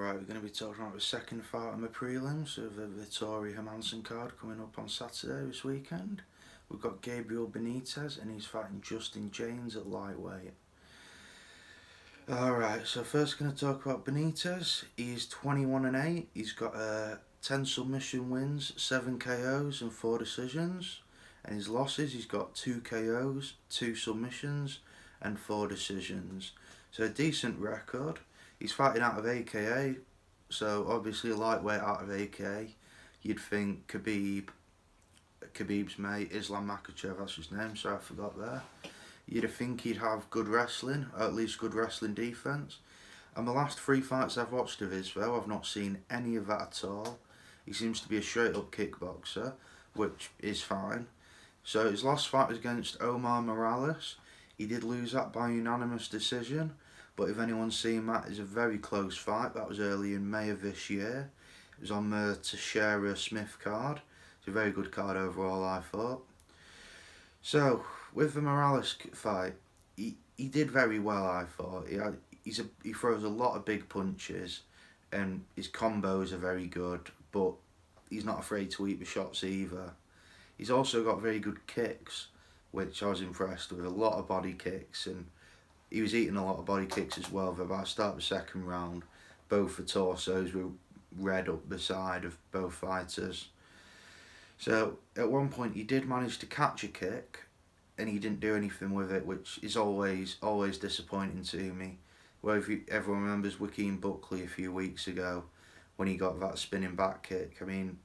Alright, we're going to be talking about the second fight on the prelims of the Vettori Hermannson card coming up on Saturday this weekend. We've got Gabriel Benitez and he's fighting Justin Jaynes at lightweight. Alright, so first going to talk about Benitez. He's 21-8. He's got 10 submission wins, 7 KOs and 4 decisions. And his losses, he's got 2 KOs, 2 submissions and 4 decisions. So a decent record. He's fighting out of AKA, so obviously a lightweight out of AKA. You'd think Khabib's mate, Islam Makhachev, that's his name, so I forgot there. You'd think he'd have good wrestling, or at least good wrestling defence. And the last 3 fights I've watched of his, though, I've not seen any of that at all. He seems to be a straight up kickboxer, which is fine. So his last fight was against Omar Morales. He did lose that by unanimous decision. But if anyone's seen that, it's a very close fight. That was early in May of this year. It was on the Teixeira Smith card. It's a very good card overall, I thought. So, with the Morales fight, he did very well, I thought. He throws a lot of big punches and his combos are very good, but he's not afraid to eat the shots either. He's also got very good kicks, which I was impressed with. A lot of body kicks, and he was eating a lot of body kicks as well. But by the start of the second round, both the torsos were red up the side of both fighters. So at one point he did manage to catch a kick and he didn't do anything with it, which is always disappointing to me. Well, if everyone remembers Joaquin Buckley a few weeks ago when he got that spinning back kick. I mean,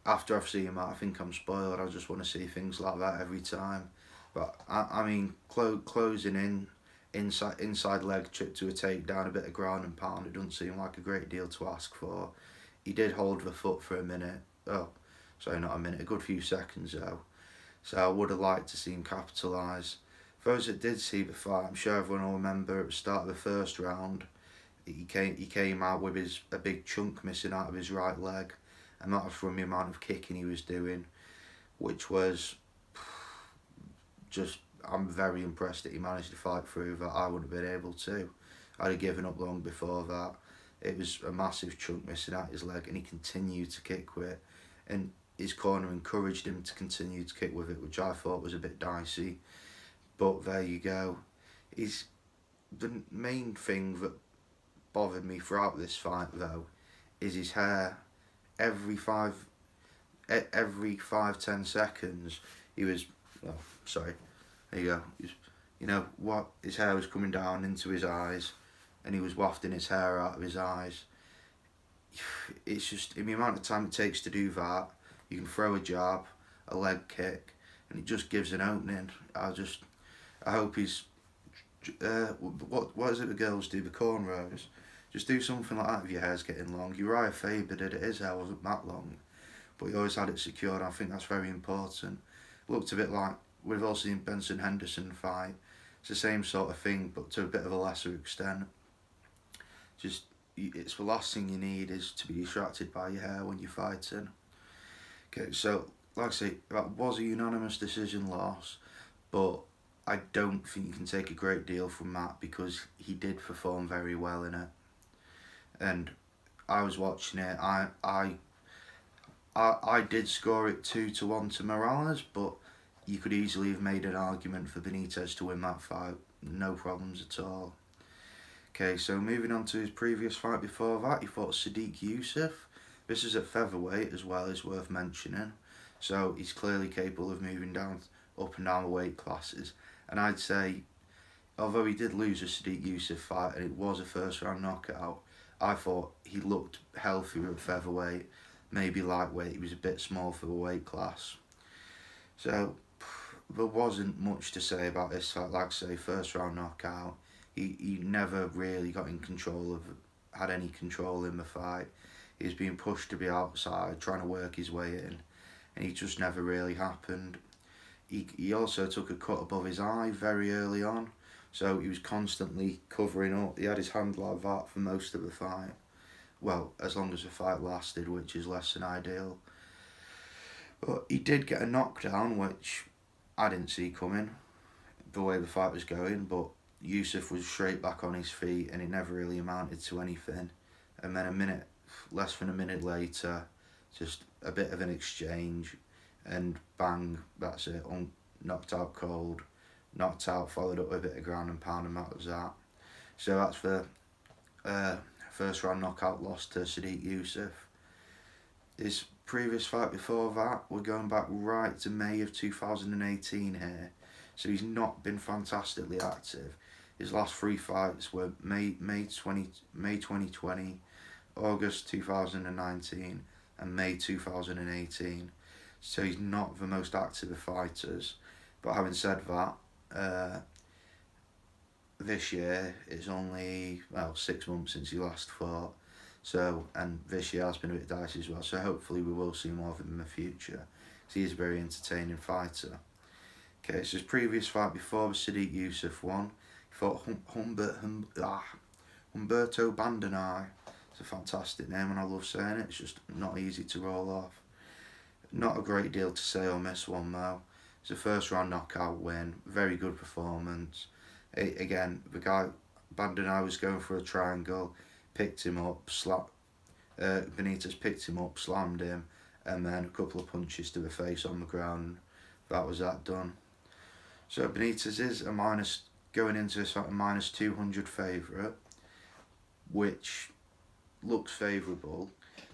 after I've seen that, I think I'm spoiled. I just want to see things like that every time. But I mean, closing in, inside leg trip to a takedown, a bit of ground and pound, it doesn't seem like a great deal to ask for. He did hold the foot for a minute. Oh, sorry, not a minute, a good few seconds though. So I would have liked to see him capitalise. For those that did see the fight, I'm sure everyone will remember at the start of the first round, he came out with a big chunk missing out of his right leg, and that was from the amount of kicking he was doing, which was just, I'm very impressed that he managed to fight through that. I wouldn't have been able to. I'd have given up long before that. It was a massive chunk missing out his leg and he continued to kick with it. And his corner encouraged him to continue to kick with it, which I thought was a bit dicey. But there you go. The main thing that bothered me throughout this fight though is his hair. Every 5-10 seconds he was, oh sorry, there you go. His hair was coming down into his eyes and he was wafting his hair out of his eyes. It's just, in the amount of time it takes to do that, you can throw a jab, a leg kick, and it just gives an opening. I hope he's, what is it the girls do, the cornrows? Just do something like that if your hair's getting long. Uriah Faber did it, his hair wasn't that long, but he always had it secured. I think that's very important. Looked a bit like, we've all seen Benson Henderson fight. It's the same sort of thing, but to a bit of a lesser extent. Just, it's the last thing you need is to be distracted by your hair when you're fighting. Okay, so, like I say, that was a unanimous decision loss, but I don't think you can take a great deal from that because he did perform very well in it. And I was watching it, I did score it 2-1 to Morales, but you could easily have made an argument for Benitez to win that fight. No problems at all. Okay, so moving on to his previous fight before that, he fought Sadiq Yusuff. This is at featherweight as well, is worth mentioning. So he's clearly capable of moving up and down the weight classes. And I'd say, although he did lose a Sadiq Yusuff fight and it was a first round knockout, I thought he looked healthier at featherweight, maybe lightweight. He was a bit small for the weight class. So there wasn't much to say about this fight. Like I say, first round knockout. He never really had any control in the fight. He was being pushed to be outside, trying to work his way in, and it just never really happened. He also took a cut above his eye very early on, so he was constantly covering up. He had his hand like that for most of the fight. Well, as long as the fight lasted, which is less than ideal. But he did get a knockdown, which I didn't see coming, the way the fight was going, but Yusuff was straight back on his feet and it never really amounted to anything. and then less than a minute later, just a bit of an exchange, and bang, that's it. Knocked out cold, knocked out, followed up with a bit of ground and pound, and that was that. So that's the first round knockout loss to Sadiq Youssef. His previous fight before that, we're going back right to May of 2018 here. So he's not been fantastically active. His last 3 fights were May 2020, August 2019, and May 2018. So he's not the most active of fighters. But having said that, this year it's only 6 months since he last fought. So, and this year has been a bit dicey as well. So hopefully we will see more of him in the future. So he is a very entertaining fighter. Okay, so his previous fight before was Sadiq Youssef won. He fought Humberto Bandenay. It's a fantastic name and I love saying it. It's just not easy to roll off. Not a great deal to say on this one though. It's a first round knockout win. Very good performance. Again, the guy, Bandenay, was going for a triangle. Picked him up, Benitez picked him up, slammed him, and then a couple of punches to the face on the ground. That was that done. So Benitez is going into a -200 favourite, which looks favourable.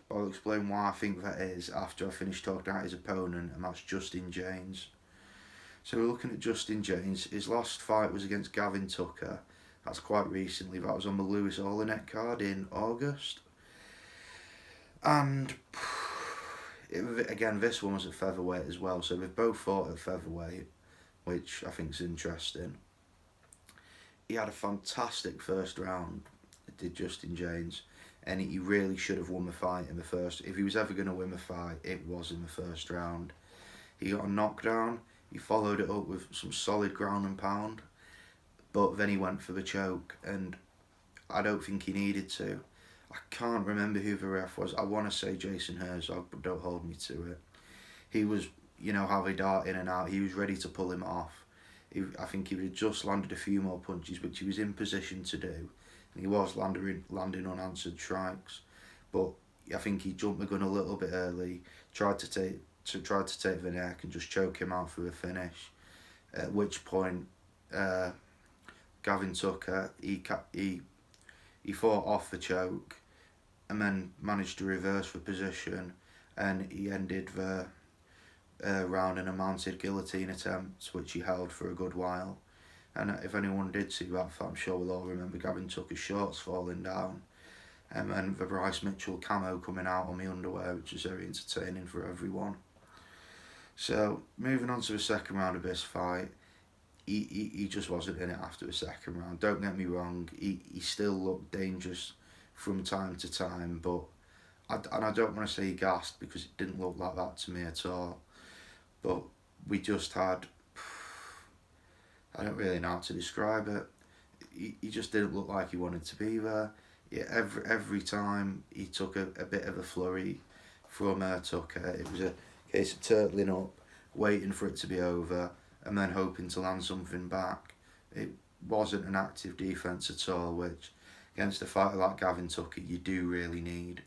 But I'll explain why I think that is after I finish talking about his opponent, and that's Jaynes. So we're looking at Jaynes. His last fight was against Gavin Tucker. That's quite recently. That was on the Lewis Olenek card in August. And again, this one was at featherweight as well. So they've both fought at featherweight, which I think is interesting. He had a fantastic first round, did Jaynes, and he really should have won the fight in the first. If he was ever going to win the fight, it was in the first round. He got a knockdown. He followed it up with some solid ground and pound. But then he went for the choke, and I don't think he needed to. I can't remember who the ref was. I want to say Jason Herzog, but don't hold me to it. He was, how they dart in and out. He was ready to pull him off. I think he would have just landed a few more punches, which he was in position to do. And he was landing unanswered strikes. But I think he jumped the gun a little bit early, tried to take the neck and just choke him out for the finish. At which point, Gavin Tucker, he fought off the choke and then managed to reverse the position, and he ended the round in a mounted guillotine attempt, which he held for a good while. And if anyone did see that, I'm sure we'll all remember Gavin Tucker's shorts falling down, and the Bryce Mitchell camo coming out on the underwear, which is very entertaining for everyone. So moving on to the second round of this fight. He just wasn't in it after the second round. Don't get me wrong, he still looked dangerous from time to time, but I don't want to say he gassed because it didn't look like that to me at all. But we just had, I don't really know how to describe it. He just didn't look like he wanted to be there. Yeah, every time he took a bit of a flurry from Tucker, it was a case of turtling up, waiting for it to be over, and then hoping to land something back. It wasn't an active defence at all, which against a fighter like Gavin Tucker you do really need.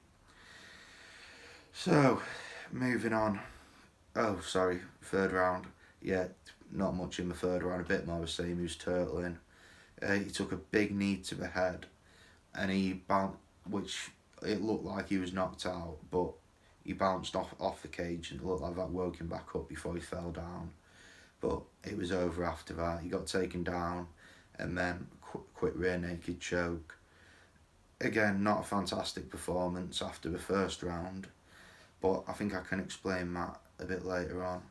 So, moving on. Oh, sorry, third round. Yeah, not much in the third round, a bit more the same. He was turtling. He took a big knee to the head, and he bounced, which it looked like he was knocked out, but he bounced off the cage, and it looked like that woke him back up before he fell down. But it was over after that. He got taken down, and then quick rear naked choke. Again, not a fantastic performance after the first round, but I think I can explain that a bit later on.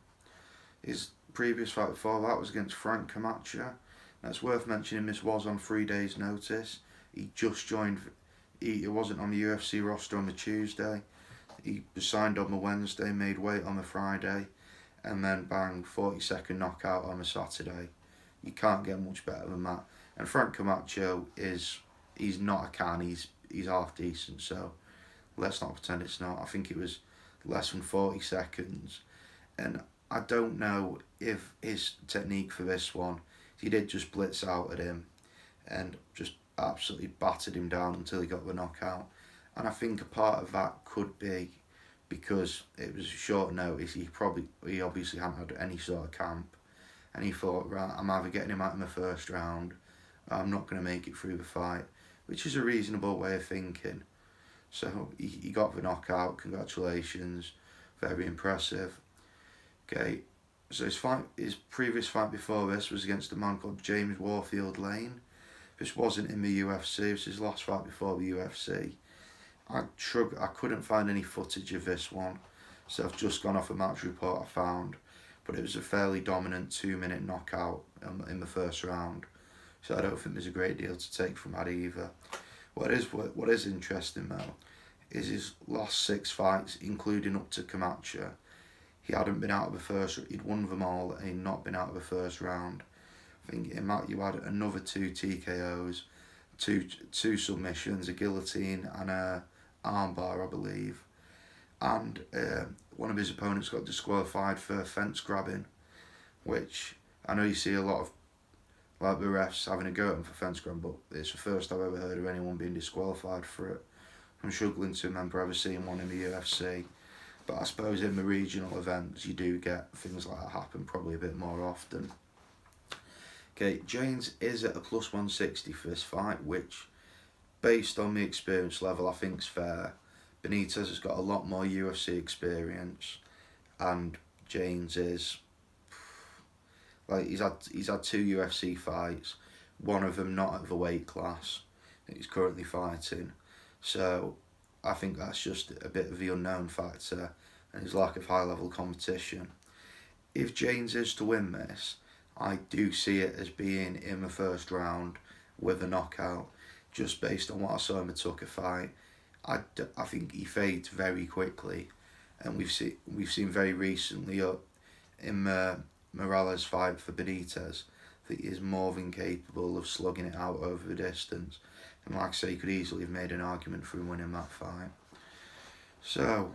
His previous fight before that was against Frank Camacho. Now it's worth mentioning this was on 3 days' notice. He just joined. He wasn't on the UFC roster on the Tuesday. He was signed on the Wednesday, made weight on the Friday, and then bang, 40-second knockout on the Saturday. You can't get much better than that. And Frank Camacho he's not a can, he's half decent, so let's not pretend it's not. I think it was less than 40 seconds. And I don't know if his technique for this one, he did just blitz out at him and just absolutely battered him down until he got the knockout. And I think a part of that could be because it was short notice. He obviously hadn't had any sort of camp, and he thought, right, I'm either getting him out in the first round, or I'm not going to make it through the fight, which is a reasonable way of thinking. So he got the knockout. Congratulations, very impressive. Okay, so his previous fight before this was against a man called James Warfield Lane. This wasn't in the UFC. It was his last fight before the UFC. I couldn't find any footage of this one, so I've just gone off a match report I found. But it was a fairly dominant 2-minute knockout in the first round. So I don't think there's a great deal to take from that either. What is interesting though is his last 6 fights, including up to Camacho. He hadn't been out of the first. He'd won them all, and he'd not been out of the first round. I think in that you had another 2 TKOs, two submissions, a guillotine, and a armbar, I believe. And one of his opponents got disqualified for fence grabbing, which I know you see a lot of like the refs having a go at him for fence grabbing, but it's the first I've ever heard of anyone being disqualified for it. I'm struggling to remember ever seeing one in the UFC, but I suppose in the regional events you do get things like that happen probably a bit more often. Okay, Jaynes is at a plus 160 for this fight, which, based on the experience level, I think is fair. Benitez has got a lot more UFC experience, and Jaynes is like he's had 2 UFC fights, one of them not at the weight class that he's currently fighting. So I think that's just a bit of the unknown factor and his lack of high level competition. If Jaynes is to win this, I do see it as being in the first round with a knockout, just based on what I saw in the Tucker fight. I think he fades very quickly, and we've seen very recently in Morales' fight for Benitez that he is more than capable of slugging it out over the distance. And like I say, you could easily have made an argument for him winning that fight. So,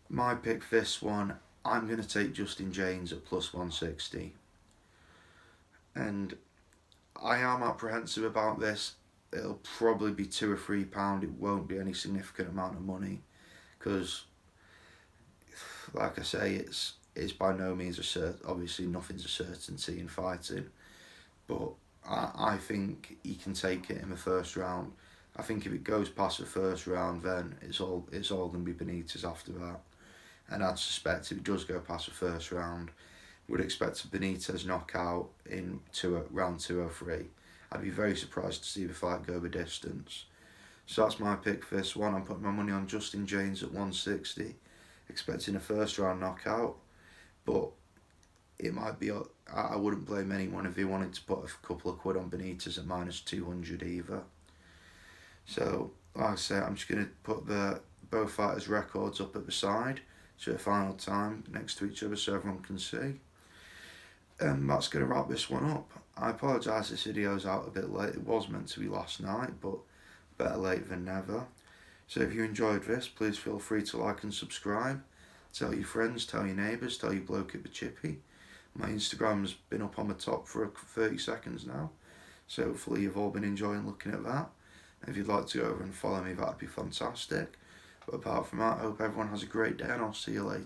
my pick for this one, I'm going to take Justin Jaynes at plus 160. And I am apprehensive about this. It'll probably be £2 or £3. It won't be any significant amount of money, because, like I say, it's by no means obviously nothing's a certainty in fighting, but I think he can take it in the first round. I think if it goes past the first round, then it's all going to be Benitez after that. And I'd suspect if it does go past the first round, would expect a Benitez knockout in round 2 or 3. I'd be very surprised to see the fight go the distance. So that's my pick for this one. I'm putting my money on Justin Jaynes at 160, expecting a first round knockout. But it might be, I wouldn't blame anyone if they wanted to put a couple of quid on Benitez at minus 200 either. So, like I say, I'm just going to put both fighters' records up at the side, so at final time next to each other so everyone can see. And that's going to wrap this one up. I apologise this video's out a bit late. It was meant to be last night, but better late than never. So if you enjoyed this, please feel free to like and subscribe. Tell your friends, tell your neighbours, tell your bloke at the chippy. My Instagram's been up on the top for 30 seconds now, so hopefully you've all been enjoying looking at that. If you'd like to go over and follow me, that'd be fantastic. But apart from that, I hope everyone has a great day, and I'll see you later.